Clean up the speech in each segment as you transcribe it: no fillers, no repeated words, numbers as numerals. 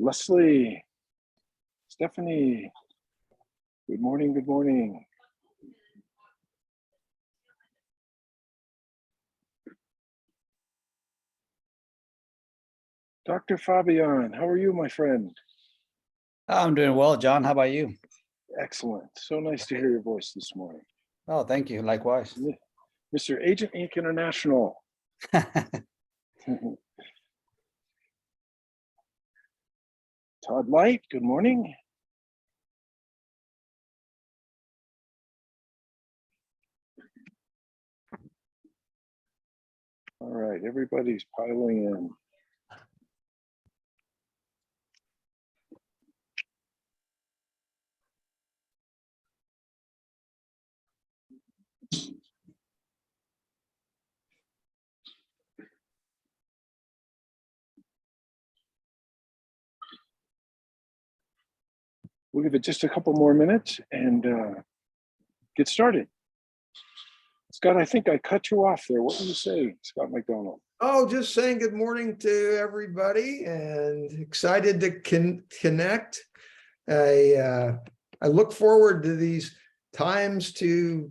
Leslie, Stephanie, good morning, good morning. Dr. Fabian, how are you, my friend? I'm doing well, John. How about you? Excellent. So nice to hear your voice this morning. Oh, thank you. Likewise. Mr. Agent Inc. International. Todd Light, good morning. All right, everybody's piling in. We'll give it just a couple more minutes and get started. Scott, I think I cut you off there. What were you saying, Scott McDonald? Oh, just saying good morning to everybody and excited to connect. I look forward to these times to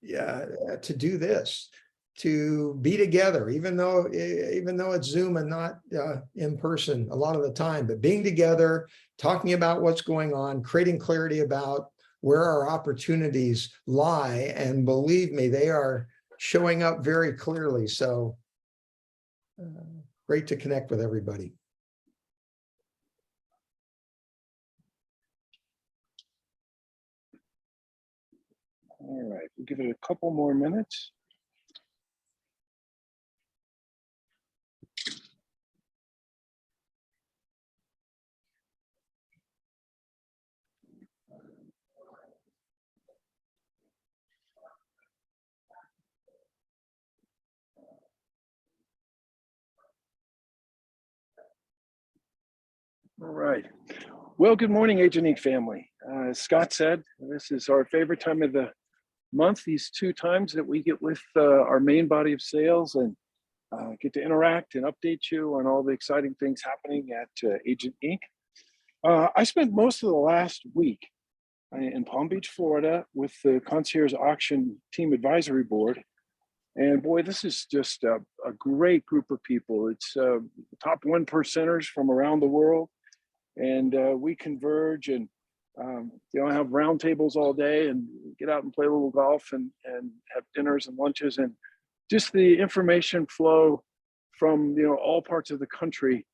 do this, to be together, even though it's Zoom and not in person a lot of the time, but being together, talking about what's going on, creating clarity about where our opportunities lie. And believe me, they are showing up very clearly. So great to connect with everybody. All right, we'll give it a couple more minutes. All right. Well, good morning, Agent Inc. family. As Scott said, this is our favorite time of the month, these 2 times that we get with our main body of sales and get to interact and update you on all the exciting things happening at Agent Inc. I spent most of the last week in Palm Beach, Florida with the Concierge Auction Team Advisory Board. And boy, this is just a great group of people. It's top 1%ers from around the world. And we converge and have roundtables all day and get out and play a little golf and have dinners and lunches, and just the information flow from all parts of the country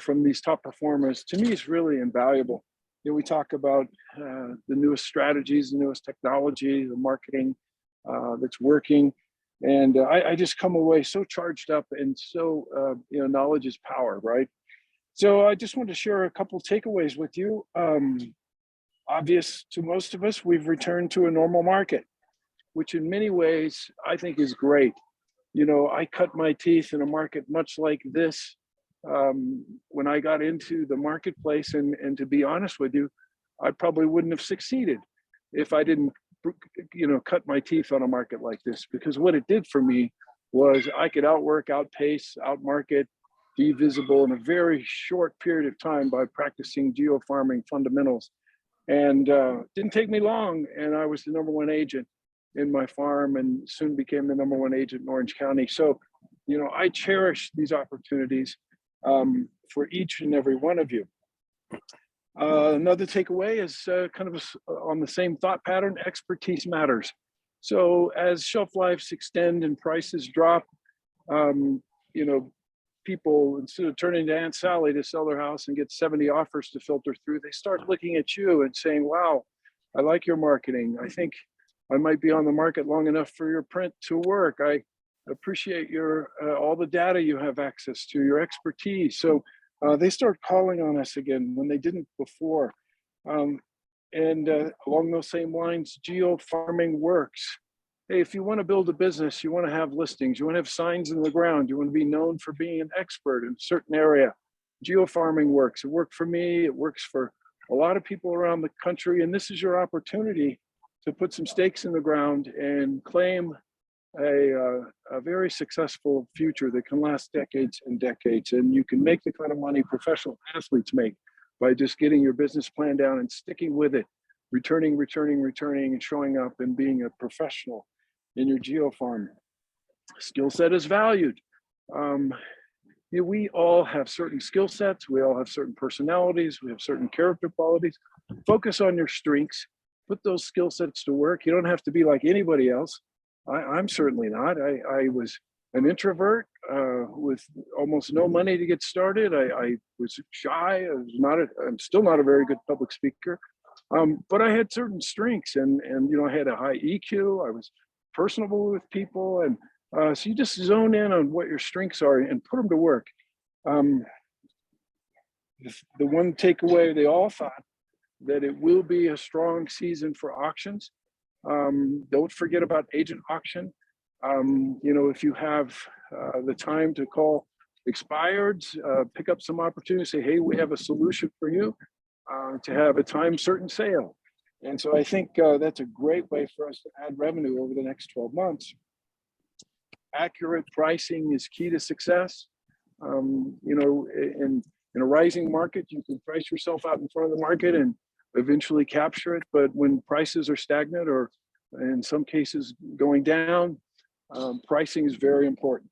from these top performers to me is really invaluable. We talk about the newest strategies, the newest technology, the marketing that's working, and I just come away so charged up and so knowledge is power, right? So I just wanted to share a couple of takeaways with you. Obvious to most of us, we've returned to a normal market, which in many ways I think is great. I cut my teeth in a market much like this when I got into the marketplace, and to be honest with you, I probably wouldn't have succeeded if I didn't cut my teeth on a market like this, because what it did for me was I could outwork, outpace, outmarket, be visible in a very short period of time by practicing geofarming fundamentals. And didn't take me long, and I was the #1 agent in my farm and soon became the #1 agent in Orange County. So, I cherish these opportunities for each and every one of you. Another takeaway is kind of on the same thought pattern: expertise matters. So as shelf lives extend and prices drop, people, instead of turning to Aunt Sally to sell their house and get 70 offers to filter through, they start looking at you and saying, wow, I like your marketing. I think I might be on the market long enough for your print to work. I appreciate your all the data you have access to, your expertise. So they start calling on us again when they didn't before. And along those same lines, geofarming works. Hey, if you want to build a business, you want to have listings, you want to have signs in the ground, you want to be known for being an expert in a certain area. Geofarming works. It worked for me. It works for a lot of people around the country. And this is your opportunity to put some stakes in the ground and claim a very successful future that can last decades and decades. And you can make the kind of money professional athletes make by just getting your business plan down and sticking with it, returning, and showing up and being a professional in your geo farm. Skill set is valued. We all have certain skill sets. We all have certain personalities. We have certain character qualities. Focus on your strengths. Put those skill sets to work. You don't have to be like anybody else. I'm certainly not. I was an introvert with almost no money to get started. I was shy. I'm still not a very good public speaker. But I had certain strengths, and I had a high EQ. I was personable with people, and so you just zone in on what your strengths are and put them to work. The one takeaway, they all thought that it will be a strong season for auctions. Don't forget about agent auction. If you have the time to call expireds, pick up some opportunities, say, hey, we have a solution for you to have a time certain sale. And so I think that's a great way for us to add revenue over the next 12 months. Accurate pricing is key to success. In a rising market, you can price yourself out in front of the market and eventually capture it. But when prices are stagnant or in some cases going down, pricing is very important.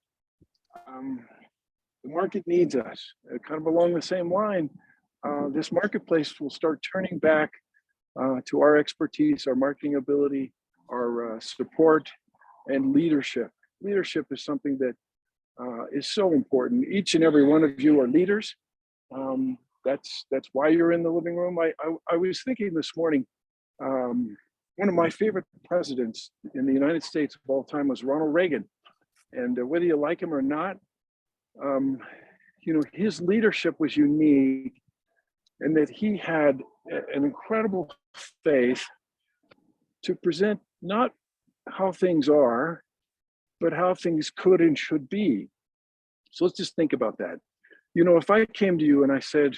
The market needs us. Kind of along the same line, this marketplace will start turning back to our expertise, our marketing ability, our support, and leadership. Leadership is something that is so important. Each and every one of you are leaders. That's why you're in the living room. I was thinking this morning, one of my favorite presidents in the United States of all time was Ronald Reagan. And whether you like him or not, his leadership was unique in that he had an incredible faith to present not how things are, but how things could and should be. So let's just think about that. If I came to you and I said,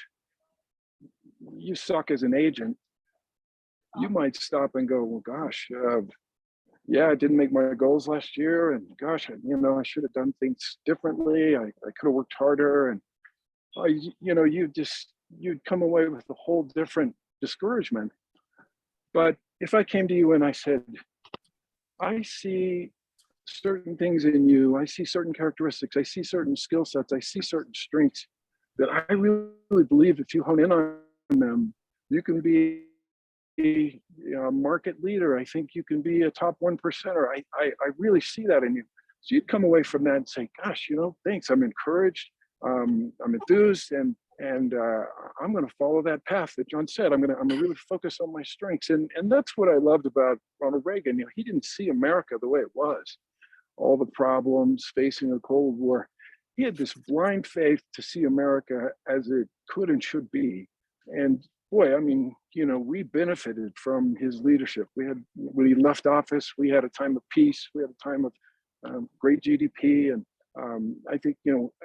you suck as an agent, you might stop and go, well, gosh, yeah, I didn't make my goals last year. And gosh, I should have done things differently. I could have worked harder. And, you'd come away with a whole different discouragement. But if I came to you and I said, I see certain things in you, I see certain characteristics, I see certain skill sets, I see certain strengths that I really believe if you hone in on them, you can be a market leader. I think you can be a top 1%er. I really see that in you. So you'd come away from that and say, gosh, thanks. I'm encouraged. I'm enthused, and I'm going to follow that path that John said. I'm going to really focus on my strengths, and that's what I loved about Ronald Reagan. He didn't see America the way it was, all the problems facing a Cold War. He had this blind faith to see America as it could and should be. And boy, we benefited from his leadership. When he left office, we had a time of peace. We had a time of great GDP. And I think,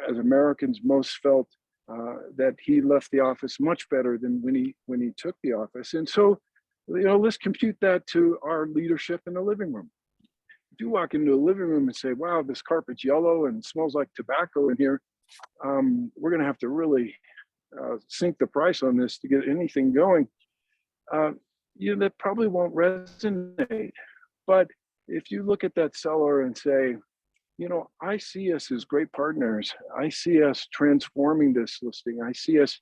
as Americans, most felt that he left the office much better than when he took the office. And so, let's compute that to our leadership in the living room. If you walk into a living room and say, wow, this carpet's yellow and smells like tobacco in here, we're going to have to really sink the price on this to get anything going. That probably won't resonate. But if you look at that seller and say, I see us as great partners. I see us transforming this listing. I see us,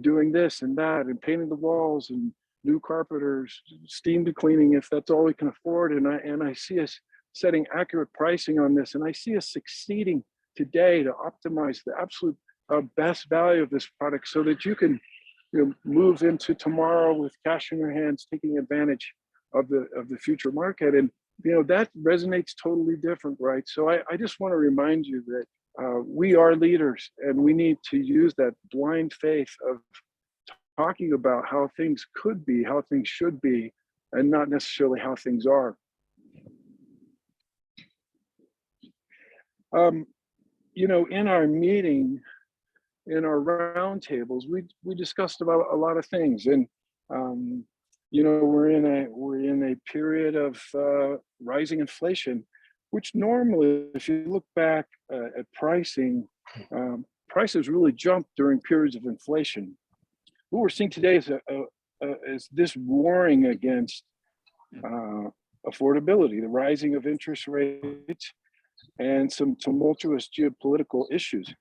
doing this and that and painting the walls and new carpenters, steam to cleaning if that's all we can afford. And I see us setting accurate pricing on this. And I see us succeeding today to optimize the absolute best value of this product so that you can move into tomorrow with cash in your hands, taking advantage of the future market. And that resonates totally different, right? So I just want to remind you that we are leaders, and we need to use that blind faith of talking about how things could be, how things should be, and not necessarily how things are. In our meeting, in our roundtables, we discussed about a lot of things, and we're in a period of rising inflation, which normally, if you look back at pricing, prices really jump during periods of inflation. What we're seeing today is this warring against affordability, the rising of interest rates, and some tumultuous geopolitical issues.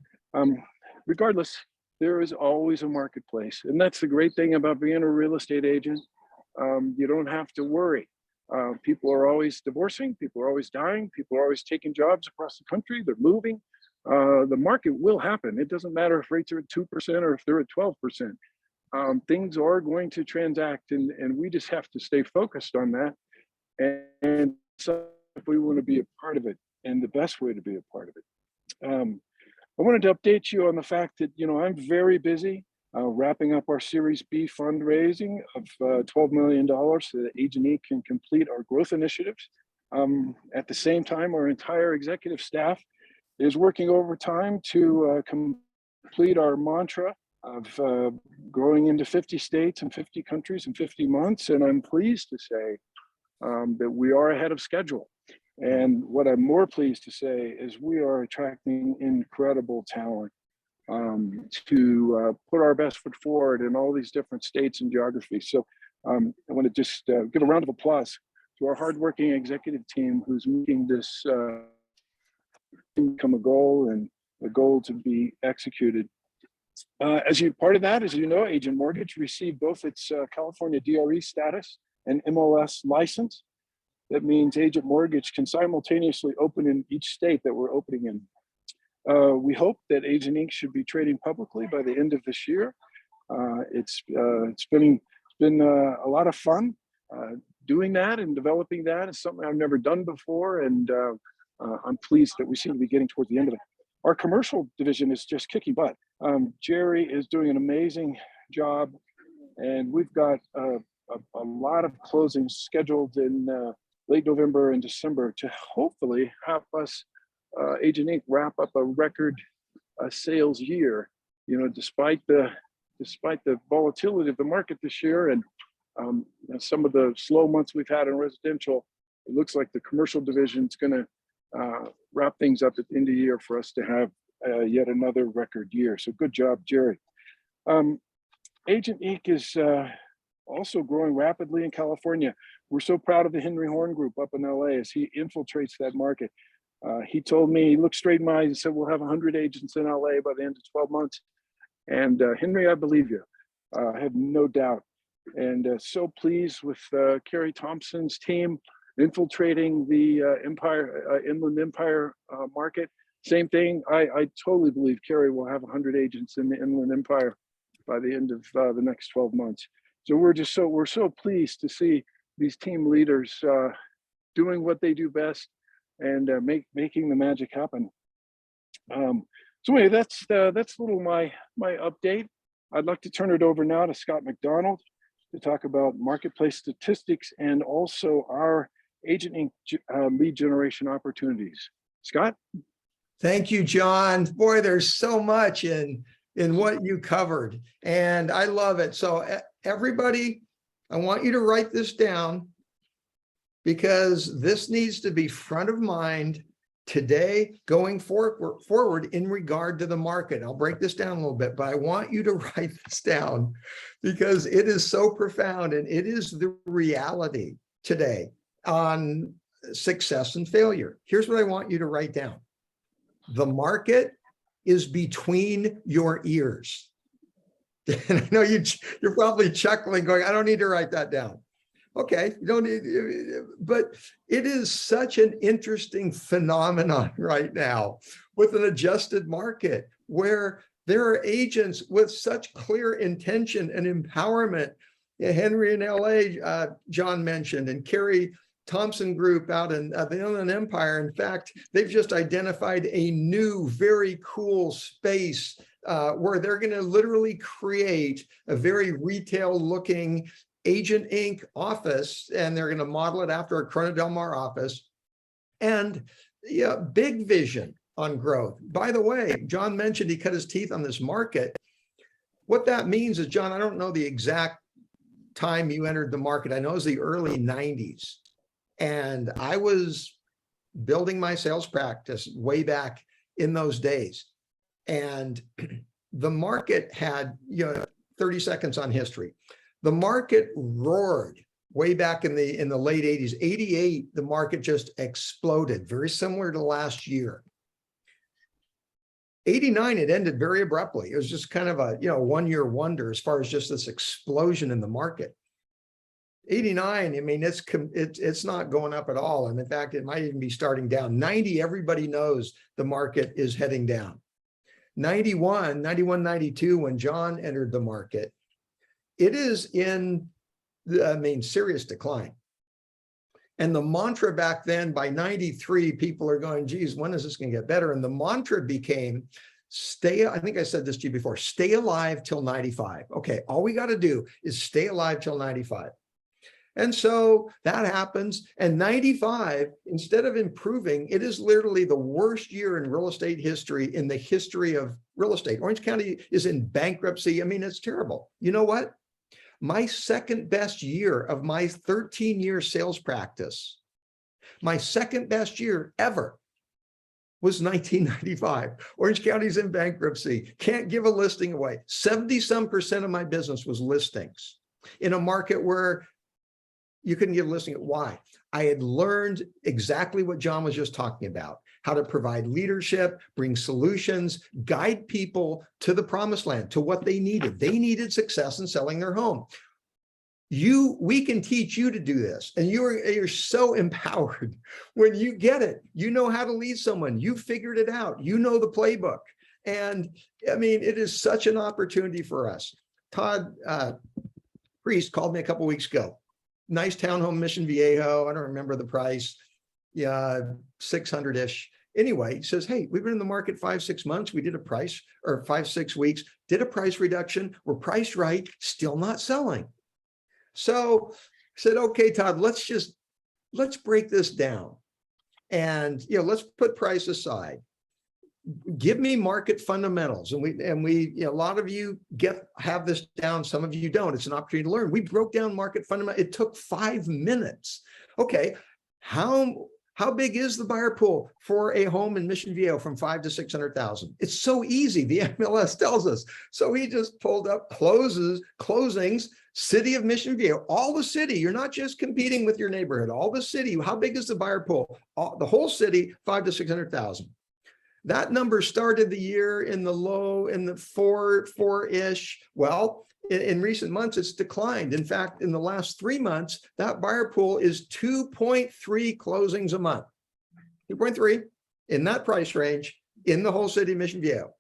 Regardless, there is always a marketplace, and that's the great thing about being a real estate agent. You don't have to worry. People are always divorcing, people are always dying, people are always taking jobs across the country, they're moving. The market will happen. It doesn't matter if rates are at 2% or if they're at 12%. Things are going to transact, and we just have to stay focused on that. And so if we want to be a part of it, and the best way to be a part of it. I wanted to update you on the fact that, I'm very busy wrapping up our Series B fundraising of $12 million so that Agent Inc. can complete our growth initiatives. At the same time, our entire executive staff is working overtime to complete our mantra of growing into 50 states and 50 countries in 50 months. And I'm pleased to say that we are ahead of schedule. And what I'm more pleased to say is we are attracting incredible talent to put our best foot forward in all these different states and geographies. So I want to just give a round of applause to our hardworking executive team who's making this become a goal and a goal to be executed. Part of that, as you know, Agent Mortgage received both its California DRE status and MLS license. That means Agent Mortgage can simultaneously open in each state that we're opening in. We hope that Agent Inc. should be trading publicly by the end of this year. It's been a lot of fun doing that and developing that. It's something I've never done before, and I'm pleased that we seem to be getting towards the end of it. Our commercial division is just kicking butt. Jerry is doing an amazing job, and we've got a lot of closings scheduled in late November and December to hopefully have us, Agent Inc. wrap up a record sales year. Despite the volatility of the market this year and some of the slow months we've had in residential, it looks like the commercial division is going to wrap things up at the end of the year for us to have yet another record year. So good job, Jerry. Agent Inc. is also growing rapidly in California. We're so proud of the Henry Horn Group up in LA as he infiltrates that market. He told me, he looked straight in my eyes and said, we'll have 100 agents in LA by the end of 12 months. And Henry, I believe you. I have no doubt. And so pleased with Carrie Thompson's team infiltrating the Inland Empire market. Same thing. I totally believe Carrie will have 100 agents in the Inland Empire by the end of the next 12 months. So we're so pleased to see these team leaders doing what they do best and making the magic happen. So anyway, that's a little my update. I'd like to turn it over now to Scott McDonald to talk about marketplace statistics and also our Agent Inc. Lead generation opportunities. Scott? Thank you, John. Boy, there's so much in what you covered, and I love it. So everybody, I want you to write this down because this needs to be front of mind today going forward in regard to the market. I'll break this down a little bit, but I want you to write this down because it is so profound and it is the reality today on success and failure. Here's what I want you to write down. The market is between your ears. And I know you're probably chuckling, going, I don't need to write that down. Okay, you don't need, but it is such an interesting phenomenon right now with an adjusted market where there are agents with such clear intention and empowerment. Henry in LA, John mentioned, and Carrie Thompson Group out in the Inland Empire. In fact, they've just identified a new, very cool space where they're going to literally create a very retail-looking Agent Inc. office, and they're going to model it after a Corona Del Mar office. And yeah, big vision on growth. By the way, John mentioned he cut his teeth on this market. What that means is, John, I don't know the exact time you entered the market. I know it was the early 90s. And I was building my sales practice way back in those days. And the market had, 30 seconds on history. The market roared way back in the late 80s. 88, the market just exploded, very similar to last year. 89, it ended very abruptly. It was just kind of a 1-year wonder as far as just this explosion in the market. 89, I mean, it's not going up at all. And in fact, it might even be starting down. 90, everybody knows the market is heading down. 91, 92, when John entered the market, it is in, serious decline. And the mantra back then, by 93, people are going, geez, when is this going to get better? And the mantra became, I think I said this to you before, stay alive till 95. Okay, all we got to do is stay alive till 95. And so that happens. And 95, instead of improving, it is literally the worst year in real estate history, in the history of real estate. Orange County is in bankruptcy. I mean, it's terrible. You know what? My second best year of my 13-year sales practice, my second best year ever was 1995. Orange County's in bankruptcy. Can't give a listing away. 70-some% of my business was listings in a market where you couldn't give a listing. Why? I had learned exactly what John was just talking about, how to provide leadership, bring solutions, guide people to the promised land, to what they needed. They needed success in selling their home. We can teach you to do this. And you're so empowered when you get it. You know how to lead someone. You figured it out. You know the playbook. And I mean, it is such an opportunity for us. Todd Priest called me a couple of weeks ago. Nice townhome, Mission Viejo. I don't remember the price. Yeah, 600-ish. Anyway, he says, hey, we've been in the market 5-6 months. We did a price, or 5-6 weeks, did a price reduction. We're priced right, still not selling. So I said, okay, Todd, let's break this down. And, let's put price aside. Give me market fundamentals. And we, a lot of you have this down. Some of you don't. It's an opportunity to learn. We broke down market fundamentals. It took 5 minutes. Okay. How big is the buyer pool for a home in Mission Viejo from 5 to 600,000? It's so easy. The MLS tells us. So he just pulled up closings, city of Mission Viejo, all the city. You're not just competing with your neighborhood, all the city. How big is the buyer pool? The whole city, 5 to 600,000. That number started the year in the four-ish. Well, in recent months, it's declined. In fact, in the last 3 months, that buyer pool is 2.3 closings a month. 2.3 in that price range in the whole city of Mission Viejo.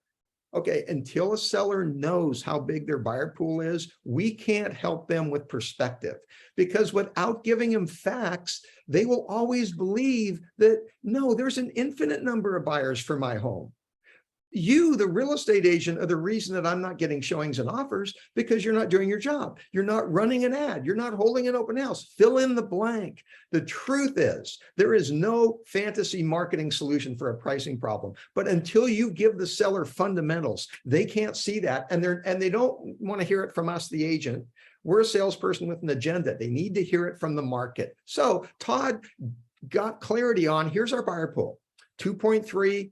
Okay, until a seller knows how big their buyer pool is, we can't help them with perspective, because without giving them facts, they will always believe that, no, there's an infinite number of buyers for my home. You, the real estate agent, are the reason that I'm not getting showings and offers, because you're not doing your job. You're not running an ad. You're not holding an open house. Fill in the blank. The truth is, there is no fantasy marketing solution for a pricing problem. But until you give the seller fundamentals, they can't see that. And they don't want to hear it from us, the agent. We're a salesperson with an agenda. They need to hear it from the market. So Todd got clarity on, here's our buyer pool, 2.3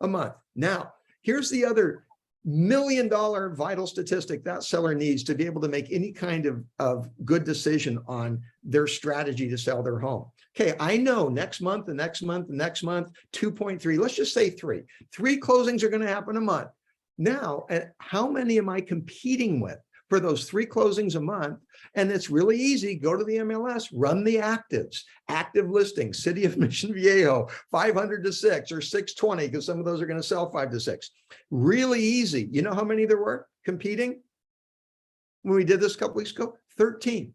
a month. Now, here's the other $1 million vital statistic that seller needs to be able to make any kind of good decision on their strategy to sell their home. Okay, I know next month, the next month, the next month, 2.3, let's just say 3. 3 closings are going to happen a month. Now, how many am I competing with for those 3 closings a month? And it's really easy. Go to the MLS, run the actives, active listings, city of Mission Viejo, 500 to 6 or 620, because some of those are going to sell 5 to 6. Really easy. You know how many there were competing when we did this a couple weeks ago? 13.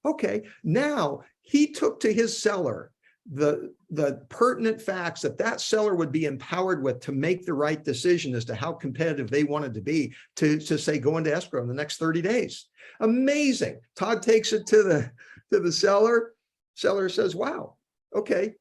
Okay. Now he took to his seller the pertinent facts that seller would be empowered with to make the right decision as to how competitive they wanted to be to say, go into escrow in the next 30 days. Amazing. Todd takes it to the seller. Seller says, wow, okay,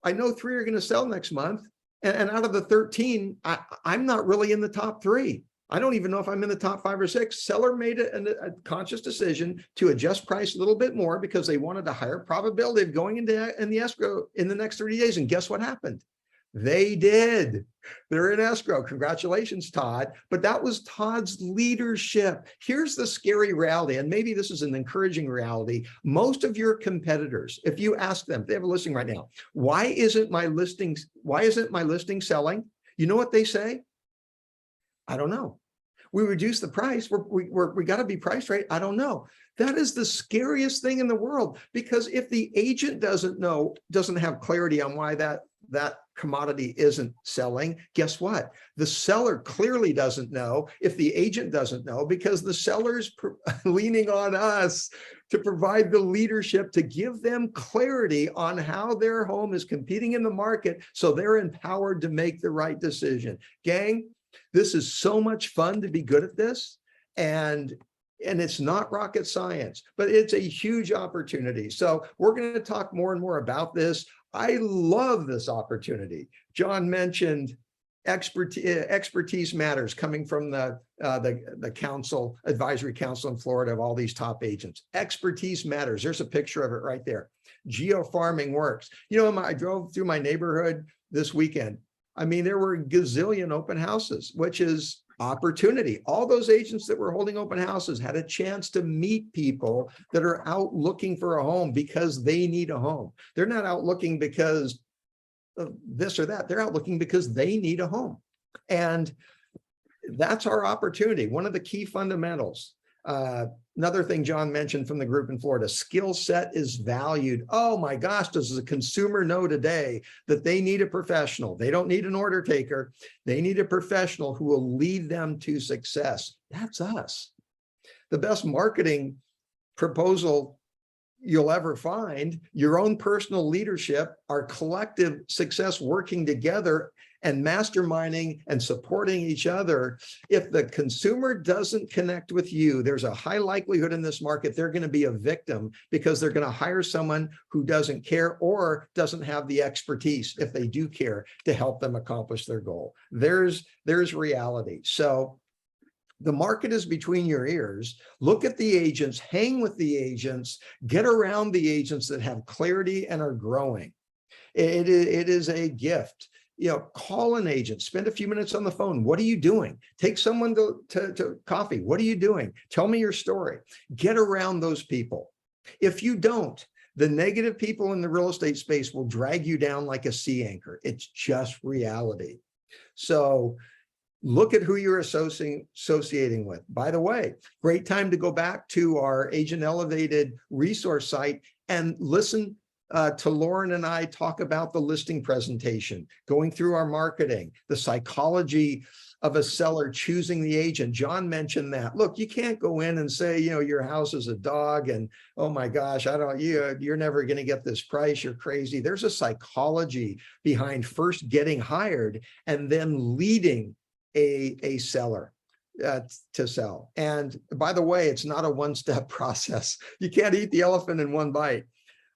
I know 3 are going to sell next month. And out of the 13, I'm not really in the top 3. I don't even know if I'm in the top 5 or 6. Seller made a conscious decision to adjust price a little bit more because they wanted a higher probability of going in the escrow in the next 30 days. And guess what happened? They did. They're in escrow. Congratulations, Todd. But that was Todd's leadership. Here's the scary reality, and maybe this is an encouraging reality. Most of your competitors, if you ask them, they have a listing right now, why isn't my listing selling? You know what they say? I don't know. We reduce the price. We got to be priced right. I don't know. That is the scariest thing in the world, because if the agent doesn't have clarity on why that commodity isn't selling, guess what? The seller clearly doesn't know if the agent doesn't know, because the seller's leaning on us to provide the leadership to give them clarity on how their home is competing in the market, so they're empowered to make the right decision. Gang, this is so much fun to be good at this, and it's not rocket science, but it's a huge opportunity. So we're going to talk more and more about this. I love this opportunity. John mentioned expertise matters, coming from the council, advisory council in Florida of all these top agents. Expertise matters. There's a picture of it right there. Geofarming works. You know, I drove through my neighborhood this weekend. I mean, there were a gazillion open houses, which is opportunity. All those agents that were holding open houses had a chance to meet people that are out looking for a home because they need a home. They're not out looking because of this or that. They're out looking because they need a home. And that's our opportunity. One of the key fundamentals. Another thing John mentioned from the group in Florida, skill set is valued. Oh my gosh, does the consumer know today that they need a professional? They don't need an order taker. They need a professional who will lead them to success. That's us. The best marketing proposal you'll ever find, your own personal leadership, our collective success, working together and masterminding and supporting each other. If the consumer doesn't connect with you, there's a high likelihood in this market they're going to be a victim, because they're going to hire someone who doesn't care or doesn't have the expertise, if they do care, to help them accomplish their goal. There's reality. So the market is between your ears. Look at the agents, hang with the agents, get around the agents that have clarity and are growing. It is a gift. You know, call an agent, spend a few minutes on the phone. What are you doing? Take someone to coffee. What are you doing? Tell me your story. Get around those people. If you don't, the negative people in the real estate space will drag you down like a sea anchor. It's just reality. So look at who you're associating with. By the way, great time to go back to our Agent Elevated resource site and listen to Lauren and I talk about the listing presentation, going through our marketing, the psychology of a seller choosing the agent. John mentioned that. Look, you can't go in and say, you know, your house is a dog and, oh my gosh, you're never going to get this price. You're crazy. There's a psychology behind first getting hired and then leading a seller to sell. And by the way, it's not a one-step process. You can't eat the elephant in one bite.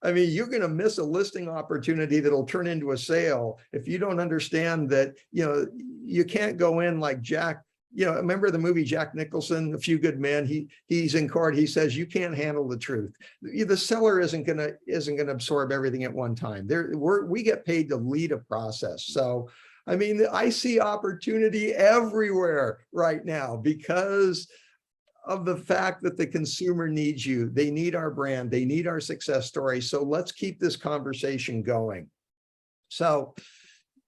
I mean, you're going to miss a listing opportunity that'll turn into a sale if you don't understand that, you know, you can't go in like Jack. You know, remember the movie Jack Nicholson, A Few Good Men? He's in court. He says, you can't handle the truth. The seller isn't going to absorb everything at one time. We get paid to lead a process. So, I mean, I see opportunity everywhere right now because of the fact that the consumer needs you. They need our brand. They need our success story. So let's keep this conversation going. So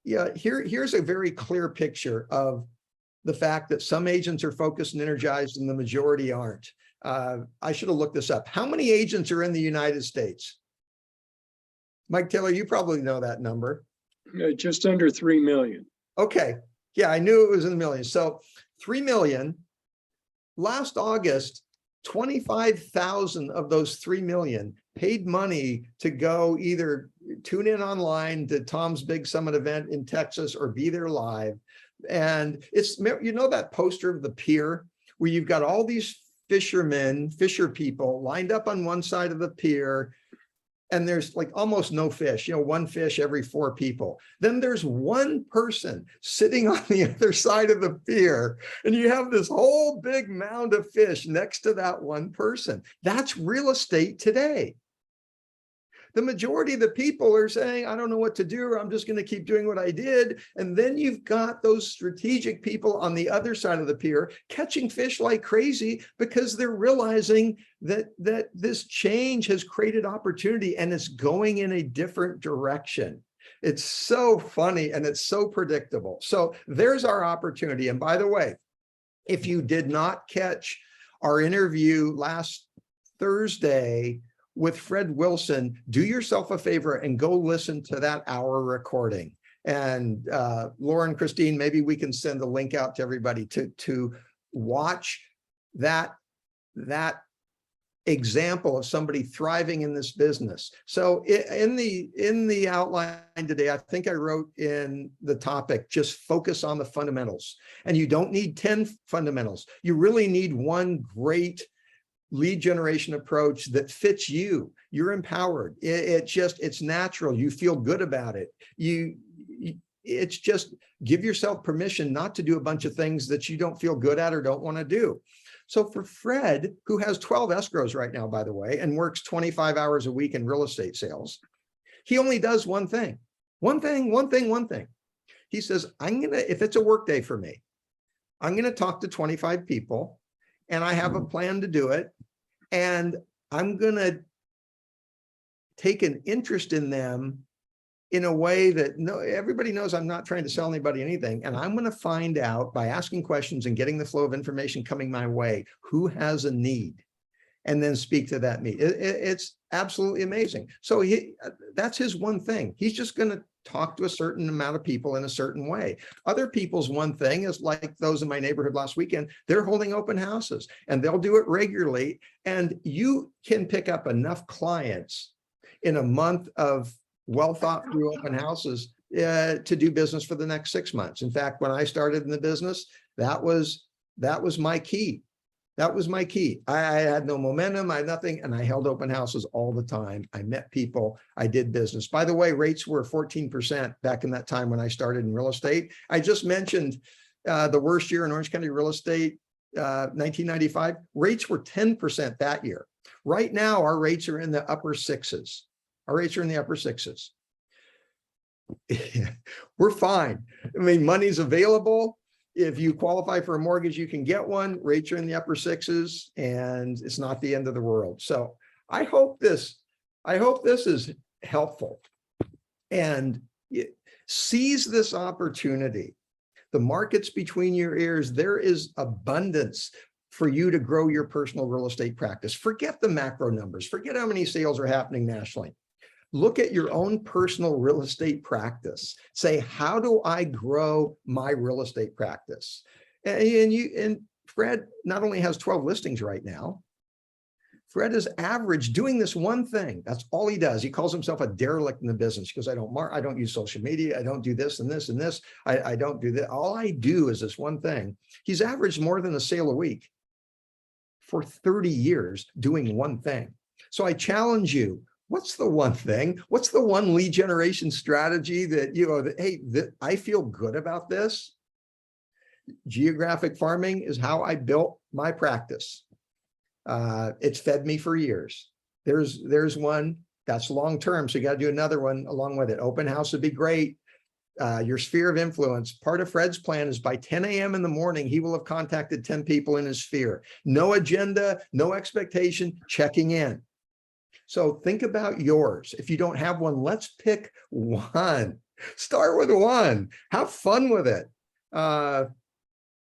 yeah, here's a very clear picture of the fact that some agents are focused and energized and the majority aren't. I should have looked this up. How many agents are in the United States? Mike Taylor, you probably know that number. Just under 3 million. Okay. Yeah, I knew it was in the millions. So 3 million. Last August, 25,000 of those 3 million paid money to go either tune in online to Tom's Big Summit event in Texas or be there live. And it's, you know, that poster of the pier where you've got all these fisher people lined up on one side of the pier, and there's like almost no fish, one fish every 4 people. Then there's one person sitting on the other side of the pier, and you have this whole big mound of fish next to that one person. That's real estate today. The majority of the people are saying, I don't know what to do, I'm just going to keep doing what I did. And then you've got those strategic people on the other side of the pier catching fish like crazy because they're realizing that this change has created opportunity and it's going in a different direction. It's so funny and it's so predictable. So there's our opportunity. And by the way, if you did not catch our interview last Thursday with Fred Wilson, do yourself a favor and go listen to that hour recording. And Lauren, Christine, maybe we can send the link out to everybody to watch that example of somebody thriving in this business. So in the outline today, I think I wrote in the topic, just focus on the fundamentals. And you don't need 10 fundamentals. You really need one great lead generation approach that fits you. You're empowered. It's natural. You feel good about it. It's just give yourself permission not to do a bunch of things that you don't feel good at or don't want to do. So for Fred, who has 12 escrows right now, by the way, and works 25 hours a week in real estate sales, he only does one thing. He says, if it's a work day for me, I'm going to talk to 25 people and I have a plan to do it. And I'm going to take an interest in them in a way that everybody knows I'm not trying to sell anybody anything. And I'm going to find out by asking questions and getting the flow of information coming my way, who has a need, and then speak to that need. It's absolutely amazing. So that's his one thing. He's just going to talk to a certain amount of people in a certain way. Other people's one thing is like those in my neighborhood last weekend, they're holding open houses and they'll do it regularly. And you can pick up enough clients in a month of well thought through open houses to do business for the next 6 months. In fact, when I started in the business, that was my key. That was my key. I had no momentum, I had nothing, and I held open houses all the time. I met people, I did business. By the way, rates were 14% back in that time when I started in real estate. I just mentioned the worst year in Orange County real estate, 1995. Rates were 10% that year. Right now, our rates are in the upper 6s. Our rates are in the upper 6s. We're fine. I mean, money's available. If you qualify for a mortgage, you can get one. Rates are in the upper 6s, and it's not the end of the world. So I hope this is helpful, and seize this opportunity. The market's between your ears. There is abundance for you to grow your personal real estate practice. Forget the macro numbers. Forget how many sales are happening nationally. Look at your own personal real estate practice. Say, how do I grow my real estate practice? And Fred not only has 12 listings right now, Fred is average doing this one thing. That's all he does. He calls himself a derelict in the business because I don't use social media. I don't do this and this and this. I don't do that. All I do is this one thing. He's averaged more than a sale a week for 30 years doing one thing. So I challenge you. What's the one thing? What's the one lead generation strategy that I feel good about this? Geographic farming is how I built my practice. It's fed me for years. There's one that's long-term. So you got to do another one along with it. Open house would be great. Your sphere of influence. Part of Fred's plan is by 10 a.m. in the morning, he will have contacted 10 people in his sphere. No agenda, no expectation, checking in. So think about yours. If you don't have one, let's pick one. Start with one. Have fun with it.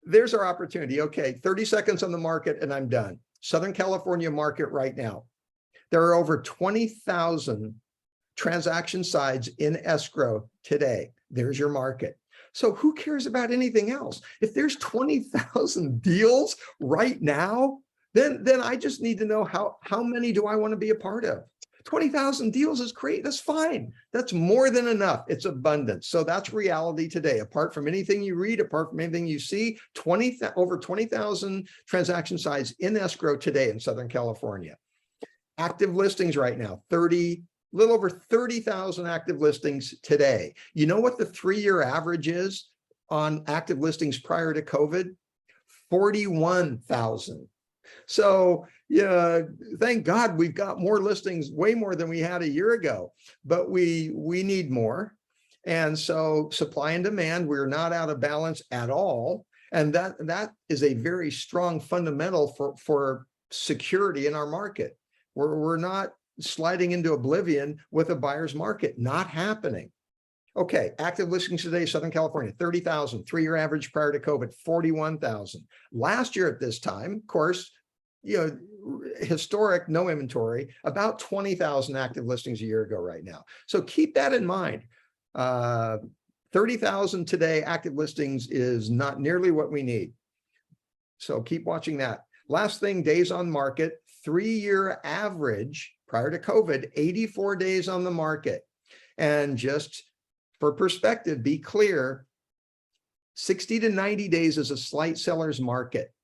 There's our opportunity. Okay, 30 seconds on the market and I'm done. Southern California market right now. There are over 20,000 transaction sides in escrow today. There's your market. So who cares about anything else? If there's 20,000 deals right now, then I just need to know how many do I want to be a part of? 20,000 deals is great. That's fine. That's more than enough. It's abundance. So that's reality today. Apart from anything you read, apart from anything you see, over 20,000 transaction sides in escrow today in Southern California. Active listings right now, 30 little over 30,000 active listings today. You know what the 3-year average is on active listings prior to COVID? 41,000. So yeah, thank God we've got more listings, way more than we had a year ago, but we need more. And so supply and demand, we're not out of balance at all. And that is a very strong fundamental for security in our market. We're not sliding into oblivion with a buyer's market, not happening. Okay, active listings today, Southern California, 30,000, 3-year average prior to COVID, 41,000. Last year at this time, of course, historic, no inventory, about 20,000 active listings a year ago right now. So keep that in mind. 30,000 today active listings is not nearly what we need. So keep watching that. Last thing, days on market, 3-year average prior to COVID, 84 days on the market. And just for perspective, be clear, 60 to 90 days is a slight seller's market.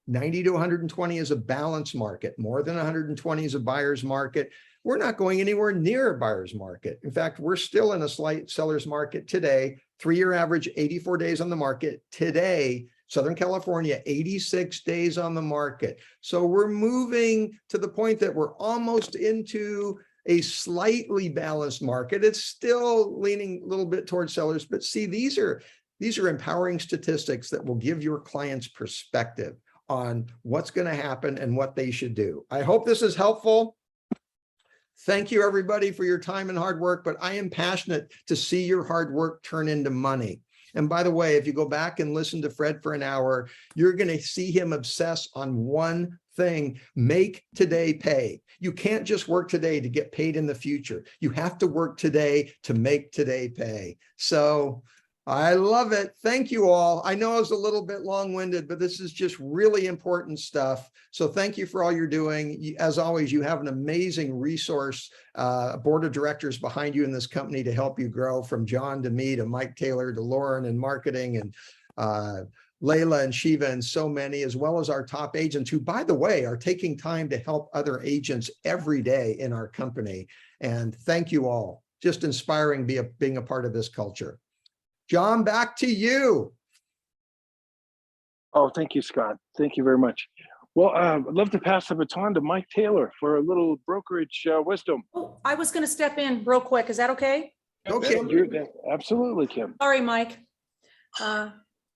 90 to 120 is a balanced market. More than 120 is a buyer's market. We're not going anywhere near a buyer's market. In fact, we're still in a slight seller's market today. 3-year average, 84 days on the market. Today, Southern California, 86 days on the market. So we're moving to the point that we're almost into a slightly balanced market. It's still leaning a little bit towards sellers, but see, these are empowering statistics that will give your clients perspective on what's going to happen and what they should do. I hope this is helpful. Thank you, everybody, for your time and hard work, but I am passionate to see your hard work turn into money. And by the way, if you go back and listen to Fred for an hour, you're going to see him obsess on one thing: make today pay. You can't just work today to get paid in the future. You have to work today to make today pay. So I love it. Thank you all. I know I was a little bit long-winded, but this is just really important stuff. So thank you for all you're doing. As always, you have an amazing resource, board of directors behind you in this company to help you grow, from John to me to Mike Taylor to Lauren and marketing, and Layla and Shiva and so many, as well as our top agents who, by the way, are taking time to help other agents every day in our company. And thank you all. Just inspiring being a part of this culture. John, back to you. Oh, thank you, Scott. Thank you very much. Well, I'd love to pass the baton to Mike Taylor for a little brokerage wisdom. Oh, I was going to step in real quick. Is that okay? Okay. Absolutely, Kim. Sorry, Mike.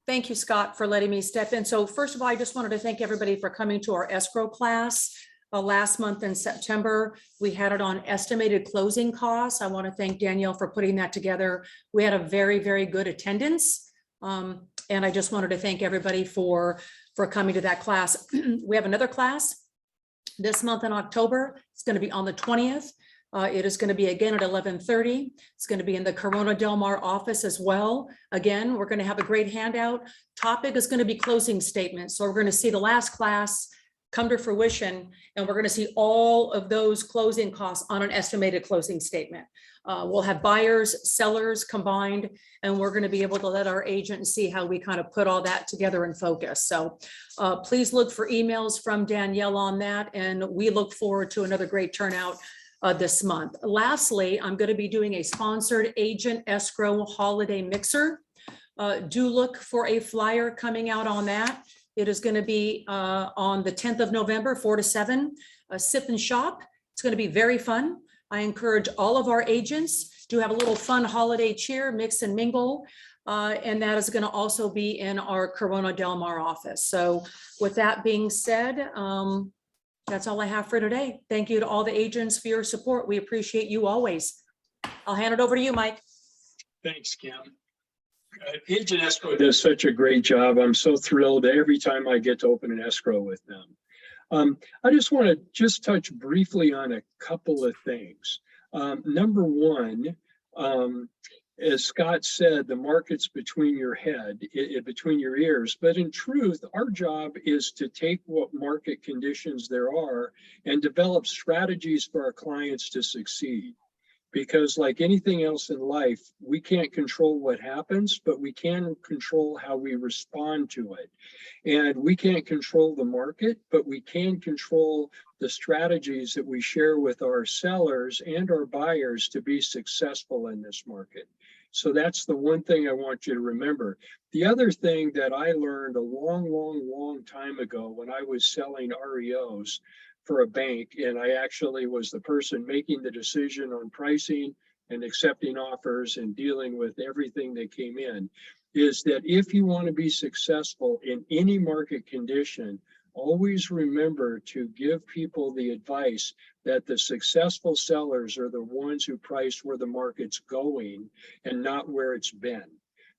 Thank you, Scott, for letting me step in. So first of all, I just wanted to thank everybody for coming to our escrow class. Last month in September, we had it on estimated closing costs. I want to thank Danielle for putting that together. We had a very, very good attendance. And I just wanted to thank everybody for coming to that class. We have another class this month in October. It's going to be on the 20th. It is going to be again at 11:30. It's going to be in the Corona Del Mar office as well. Again, we're going to have a great handout. Topic is going to be closing statements. So we're going to see the last class come to fruition, and we're going to see all of those closing costs on an estimated closing statement. We'll have buyers, sellers combined, and we're going to be able to let our agent see how we kind of put all that together in focus. So please look for emails from Danielle on that, and we look forward to another great turnout this month. Lastly, I'm going to be doing a sponsored agent escrow holiday mixer. Do look for a flyer coming out on that. It is going to be on the 10th of November, 4 to 7, sip and shop. It's going to be very fun. I encourage all of our agents to have a little fun holiday cheer, mix and mingle. And that is going to also be in our Corona Del Mar office. So with that being said, that's all I have for today. Thank you to all the agents for your support. We appreciate you always. I'll hand it over to you, Mike. Thanks, Kim. Agent Escrow does such a great job. I'm so thrilled every time I get to open an escrow with them. I just want to touch briefly on a couple of things. Number one, as Scott said, the market's between your head, between your ears. But in truth, our job is to take what market conditions there are and develop strategies for our clients to succeed. because like anything else in life, we can't control what happens, but we can control how we respond to it. And we can't control the market, but we can control the strategies that we share with our sellers and our buyers to be successful in this market. So that's the one thing I want you to remember. The other thing that I learned a long time ago when I was selling REOs for a bank, and I actually was the person making the decision on pricing and accepting offers and dealing with everything that came in, is that if you want to be successful in any market condition, always remember to give people the advice that the successful sellers are the ones who price where the market's going and not where it's been.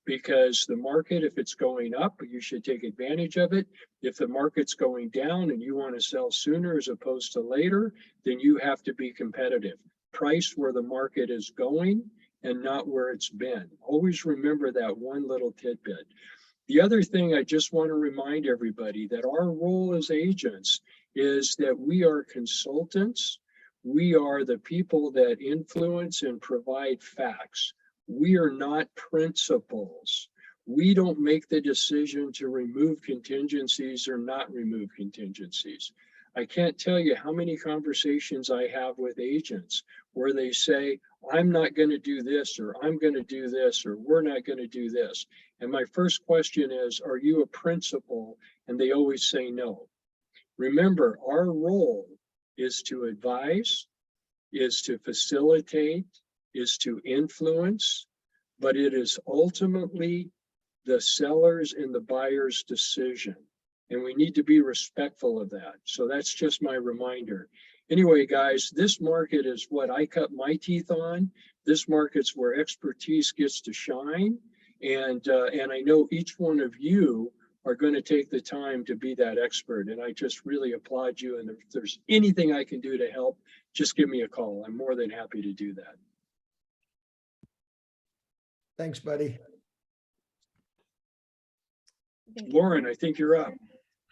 Because the market, if it's going up, you should take advantage of it. If the market's going down and you want to sell sooner as opposed to later, then you have to be competitive. Price where the market is going and not where it's been. Always remember that one little tidbit. The other thing I just want to remind everybody that our role as agents is that we are consultants. We are the people that influence and provide facts. We are not principals. We don't make the decision to remove contingencies or not remove contingencies. I can't tell you how many conversations I have with agents where they say, I'm not going to do this, or I'm going to do this, or we're not going to do this. And my first question is, are you a principal? And they always say no. Remember, our role is to advise, is to facilitate, is to influence, but it is ultimately the seller's and the buyer's decision. And we need to be respectful of that. So that's just my reminder. Anyway, guys, this market is what I cut my teeth on. This market's where expertise gets to shine. And I know each one of you are going to take the time to be that expert. And I just really applaud you. And if there's anything I can do to help, just give me a call. I'm more than happy to do that. Thanks, buddy. Lauren, I think you're up.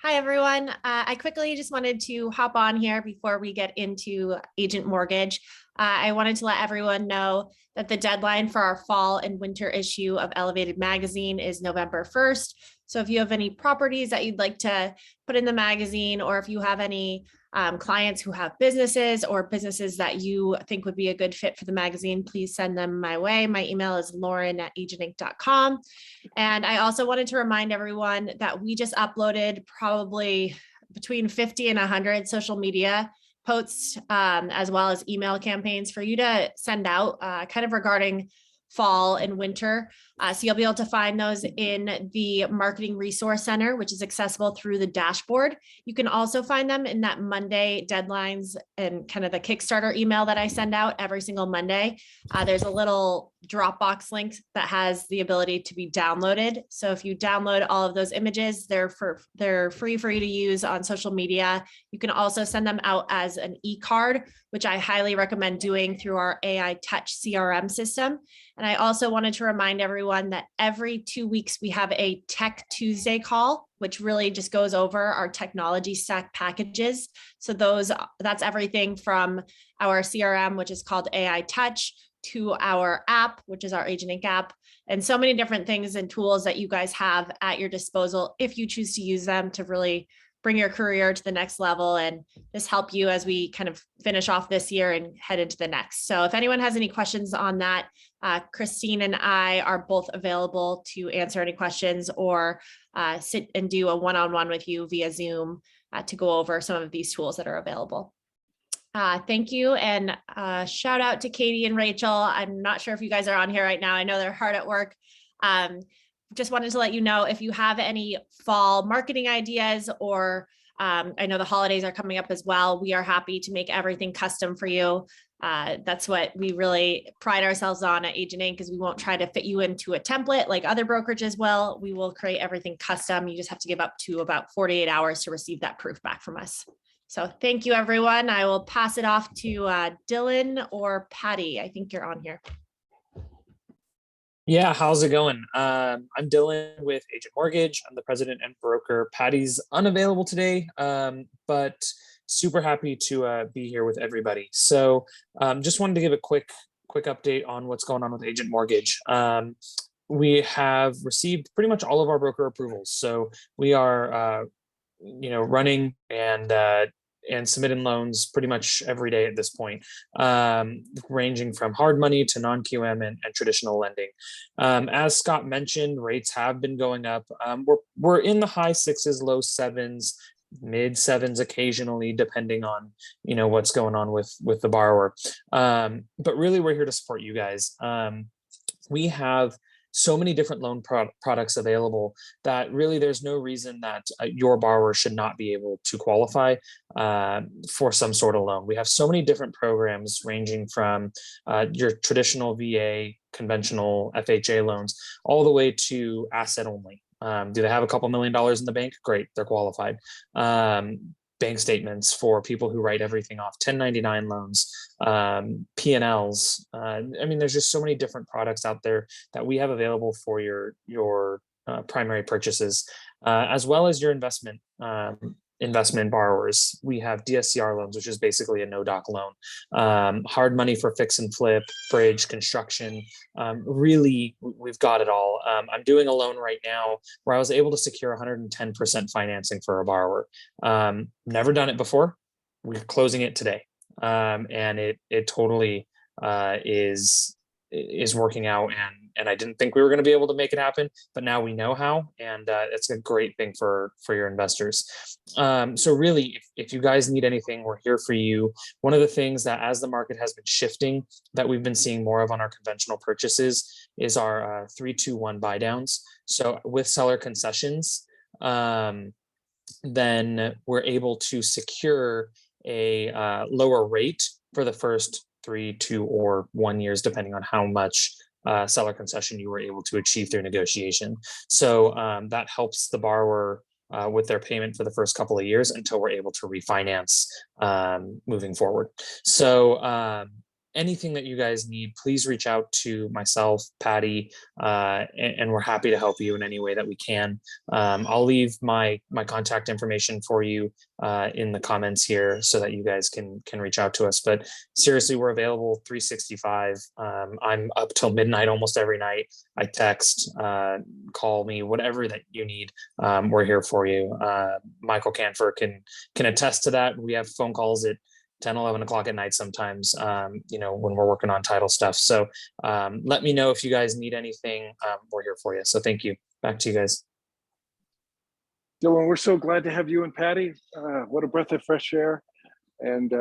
Hi, everyone. I quickly just wanted to hop on here before we get into Agent Mortgage. I wanted to let everyone know that the deadline for our fall and winter issue of Elevated Magazine is November 1st. So if you have any properties that you'd like to put in the magazine, or if you have any clients who have businesses or businesses that you think would be a good fit for the magazine, please send them my way. My email is lauren@agentinc.com. And I also wanted to remind everyone that we just uploaded probably between 50 and 100 social media posts, as well as email campaigns for you to send out kind of regarding fall and winter. So you'll be able to find those in the Marketing Resource Center, which is accessible through the dashboard. You can also find them in that Monday deadlines and kind of the Kickstarter email that I send out every single Monday. There's a little Dropbox link that has the ability to be downloaded. So if you download all of those images, they're free for you to use on social media. You can also send them out as an e-card, which I highly recommend doing through our AI Touch CRM system. And I also wanted to remind everyone that every 2 weeks we have a Tech Tuesday call, which really just goes over our technology stack packages. So that's everything from our CRM, which is called AI Touch, to our app, which is our Agent Inc. app, and so many different things and tools that you guys have at your disposal if you choose to use them to really bring your career to the next level and just help you as we kind of finish off this year and head into the next. So if anyone has any questions on that, Christine and I are both available to answer any questions or sit and do a one-on-one with you via Zoom to go over some of these tools that are available. Thank you. And shout out to Katie and Rachel. I'm not sure if you guys are on here right now. I know they're hard at work. Just wanted to let you know if you have any fall marketing ideas, or I know the holidays are coming up as well. We are happy to make everything custom for you. That's what we really pride ourselves on at Agent Inc. is we won't try to fit you into a template like other brokerages will. We will create everything custom. You just have to give up to about 48 hours to receive that proof back from us. So thank you, everyone. I will pass it off to Dylan or Patty. I think you're on here. Yeah, how's it going? I'm Dylan with Agent Mortgage. I'm the president and broker. Patty's unavailable today, but super happy to be here with everybody. So just wanted to give a quick quick update on what's going on with Agent Mortgage. We have received pretty much all of our broker approvals, so we are, running and submitting loans pretty much every day at this point, ranging from hard money to non-QM and traditional lending. As Scott mentioned, rates have been going up. We're in the high sixes, low sevens, mid sevens occasionally, depending on what's going on with the borrower. But really, we're here to support you guys. We have so many different loan products available that really there's no reason that your borrower should not be able to qualify for some sort of loan. We have so many different programs ranging from your traditional VA, conventional FHA loans, all the way to asset only. Do they have a couple $1 million in the bank? Great, they're qualified. Bank statements for people who write everything off, 1099 loans, P&Ls. There's just so many different products out there that we have available for your primary purchases, as well as your investment borrowers. We have DSCR loans, which is basically a no-doc loan, hard money for fix and flip, bridge, construction. Really, we've got it all. I'm doing a loan right now where I was able to secure 110% financing for a borrower. Never done it before. We're closing it today, and it totally is working out, and I didn't think we were going to be able to make it happen, but now we know how, and it's a great thing for your investors. So really, if you guys need anything, we're here for you. One of the things that, as the market has been shifting, that we've been seeing more of on our conventional purchases is our 3-2-1 buy downs. So with seller concessions, then we're able to secure a lower rate for the first 3, 2, or 1 years, depending on how much seller concession you were able to achieve through negotiation. So that helps the borrower with their payment for the first couple of years until we're able to refinance moving forward. So anything that you guys need, please reach out to myself, Patty, and we're happy to help you in any way that we can. I'll leave my contact information for you in the comments here so that you guys can reach out to us. But seriously, we're available 365. I'm up till midnight almost every night. I text, call me, whatever that you need. We're here for you. Michael Canfer can attest to that. We have phone calls at 10, 11 o'clock at night sometimes, when we're working on title stuff. So let me know if you guys need anything. We're here for you. So thank you. Back to you guys. Dylan, we're so glad to have you and Patty. What a breath of fresh air. And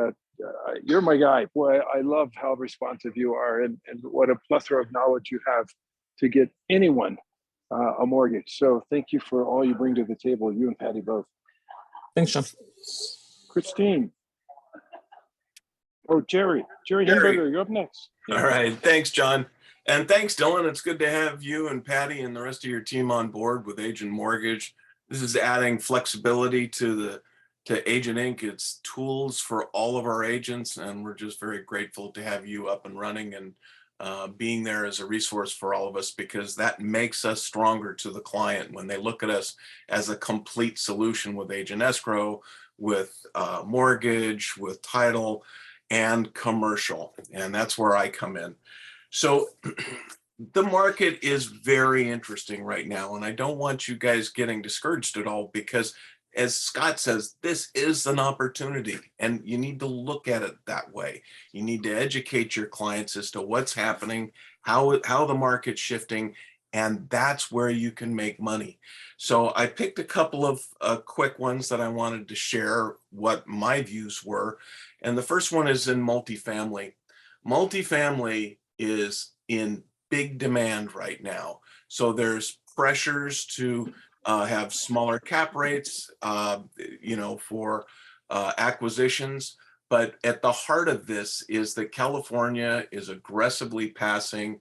you're my guy. Boy, I love how responsive you are, and what a plethora of knowledge you have to get anyone a mortgage. So thank you for all you bring to the table, you and Patty both. Thanks, John. Christine. Oh, Jerry Himberger, you're up next. All right. Thanks, John. And thanks, Dylan. It's good to have you and Patty and the rest of your team on board with Agent Mortgage. This is adding flexibility to Agent Inc. It's tools for all of our agents, and we're just very grateful to have you up and running and being there as a resource for all of us, because that makes us stronger to the client when they look at us as a complete solution with Agent Escrow, with mortgage, with title, and commercial. And that's where I come in. So the market is very interesting right now, and I don't want you guys getting discouraged at all, because as Scott says, this is an opportunity, and you need to look at it that way. You need to educate your clients as to what's happening, how the market's shifting, and that's where you can make money. So I picked a couple of quick ones that I wanted to share what my views were. And the first one is in multifamily. Multifamily is in big demand right now. So there's pressures to have smaller cap rates, for acquisitions. But at the heart of this is that California is aggressively passing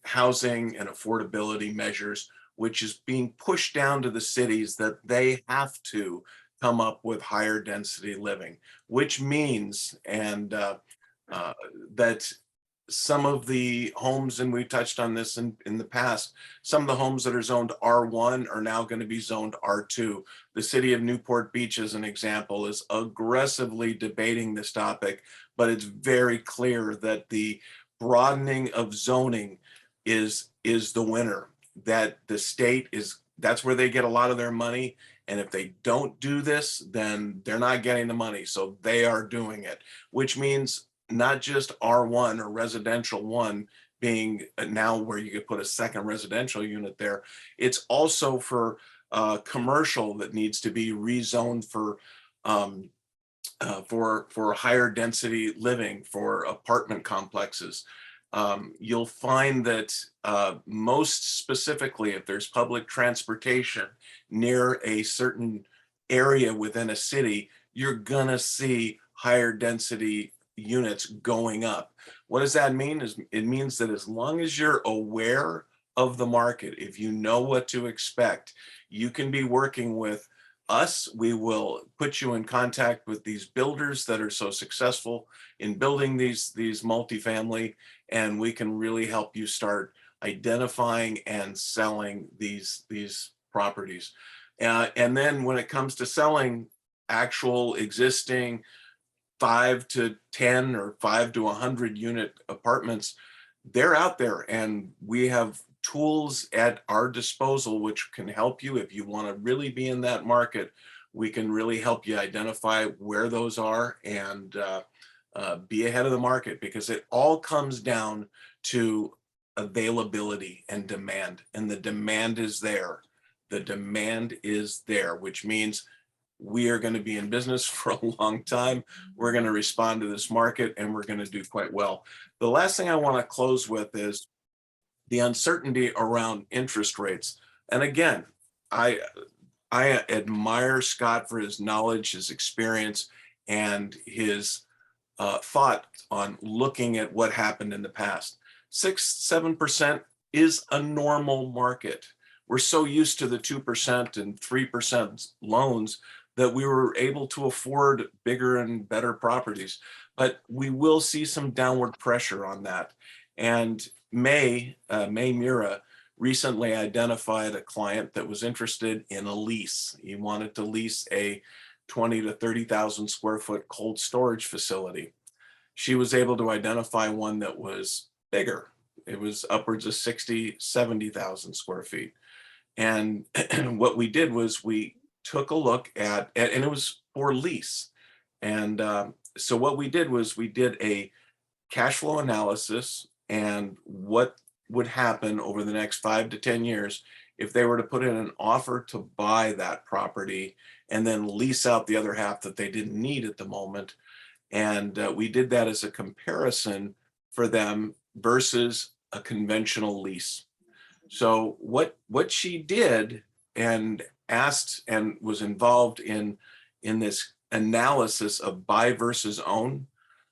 housing and affordability measures, which is being pushed down to the cities that they have to come up with higher density living, which means that some of the homes, and we touched on this in the past, some of the homes that are zoned R1 are now going to be zoned R2. The city of Newport Beach, as an example, is aggressively debating this topic, but it's very clear that the broadening of zoning is the winner. That the state is, that's where they get a lot of their money. And if they don't do this, then they're not getting the money. So they are doing it, which means not just R1 or residential 1 being now where you could put a second residential unit there. It's also for commercial that needs to be rezoned for higher density living, for apartment complexes. You'll find that most specifically, if there's public transportation near a certain area within a city, you're gonna see higher density units going up. What does that mean? It means that as long as you're aware of the market, if you know what to expect, you can be working with us. We will put you in contact with these builders that are so successful in building these multifamily, and we can really help you start identifying and selling these properties. And then when it comes to selling actual existing 5 to 10 or 5 to 100 unit apartments, they're out there, and we have tools at our disposal which can help you. If you want to really be in that market, we can really help you identify where those are and be ahead of the market, because it all comes down to availability and demand, and the demand is there. The demand is there, which means we are going to be in business for a long time. We're going to respond to this market, and we're going to do quite well. The last thing I want to close with is the uncertainty around interest rates. And again, I admire Scott for his knowledge, his experience, and his thought on looking at what happened in the past. 6-7% is a normal market. We're so used to the 2% and 3% loans that we were able to afford bigger and better properties. But we will see some downward pressure on that. And May Mura recently identified a client that was interested in a lease. He wanted to lease a 20 to 30,000 square foot cold storage facility. She was able to identify one that was bigger. It was upwards of 60, 70,000 square feet. And what we did was we took a look at, and it was for lease. And so what we did was we did a cash flow analysis and what would happen over the next 5 to 10 years if they were to put in an offer to buy that property and then lease out the other half that they didn't need at the moment. And we did that as a comparison for them versus a conventional lease. So what she did and asked and was involved in this analysis of buy versus own,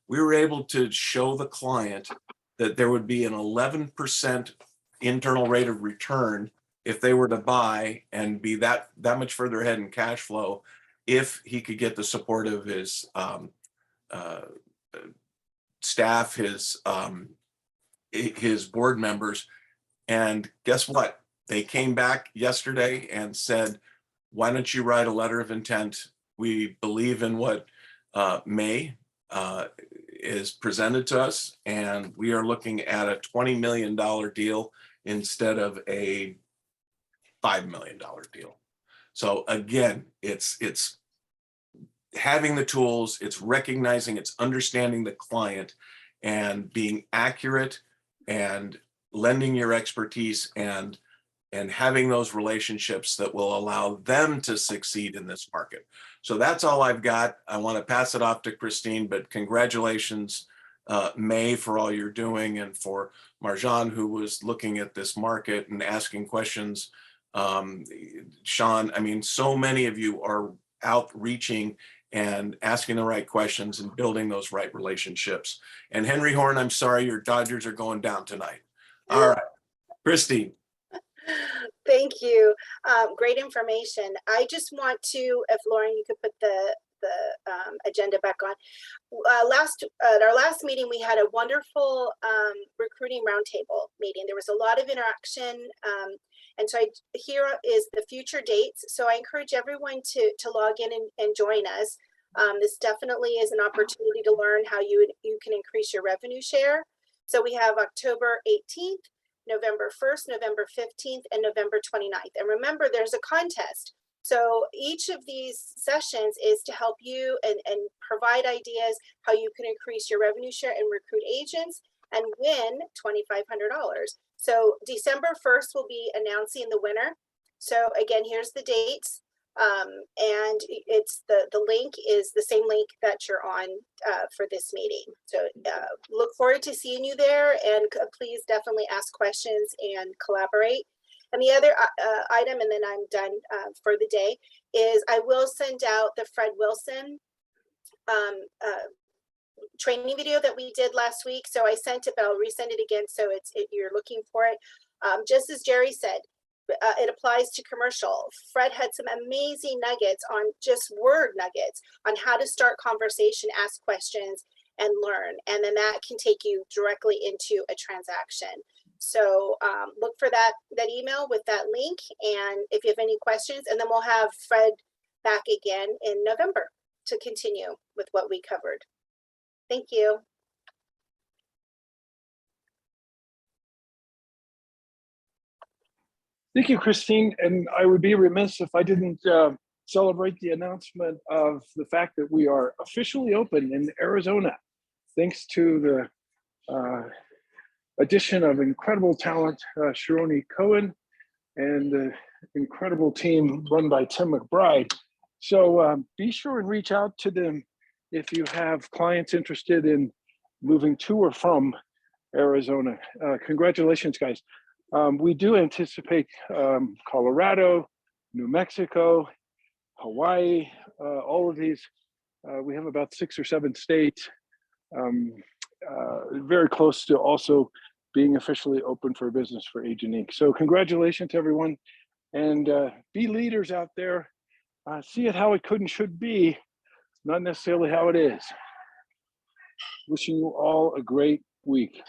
we were able to show the client that there would be an 11% internal rate of return if they were to buy and be that much further ahead in cash flow, if he could get the support of his staff, his board members. And guess what? They came back yesterday and said, why don't you write a letter of intent? We believe in what May is presented to us, and we are looking at a $20 million deal instead of a $5 million deal. So again, it's having the tools, it's recognizing, it's understanding the client and being accurate and lending your expertise and having those relationships that will allow them to succeed in this market. So that's all I've got. I want to pass it off to Christine, but congratulations, May, for all you're doing, and for Marjan, who was looking at this market and asking questions. Sean, I mean, so many of you are outreaching and asking the right questions and building those right relationships. And Henry Horn, I'm sorry, your Dodgers are going down tonight. All right, Christine. Thank you. Great information. I just want to, if Lauren, you could put the agenda back on. At our last meeting, we had a wonderful recruiting roundtable meeting. There was a lot of interaction. And so here is the future dates. So I encourage everyone to log in and join us. This definitely is an opportunity to learn how you can increase your revenue share. So we have October 18th, November 1st, November 15th, and November 29th. And remember, there's a contest. So each of these sessions is to help you and provide ideas how you can increase your revenue share and recruit agents and win $2,500. So December 1st, we'll be announcing the winner. So again, here's the dates. And it's the link is the same link that you're on for this meeting. So look forward to seeing you there, and please definitely ask questions and collaborate. And the other item, and then I'm done for the day, is I will send out the Fred Wilson training video that we did last week. So I sent it, but I'll resend it again. So you're looking for it. Just as Jerry said, it applies to commercial. Fred had some amazing nuggets on just word nuggets on how to start conversation, ask questions, and learn. And then that can take you directly into a transaction. So look for that email with that link. And if you have any questions, and then we'll have Fred back again in November to continue with what we covered. Thank you. Thank you, Christine. And I would be remiss if I didn't celebrate the announcement of the fact that we are officially open in Arizona, thanks to the addition of incredible talent, Sharoni Cohen, and the incredible team run by Tim McBride. So be sure and reach out to them if you have clients interested in moving to or from Arizona. Congratulations, guys. We do anticipate Colorado, New Mexico, Hawaii, all of these. We have about 6 or 7 states, very close to also being officially open for business for Agent Inc. So congratulations, everyone. And be leaders out there. See it how it could and should be, not necessarily how it is. Wishing you all a great week.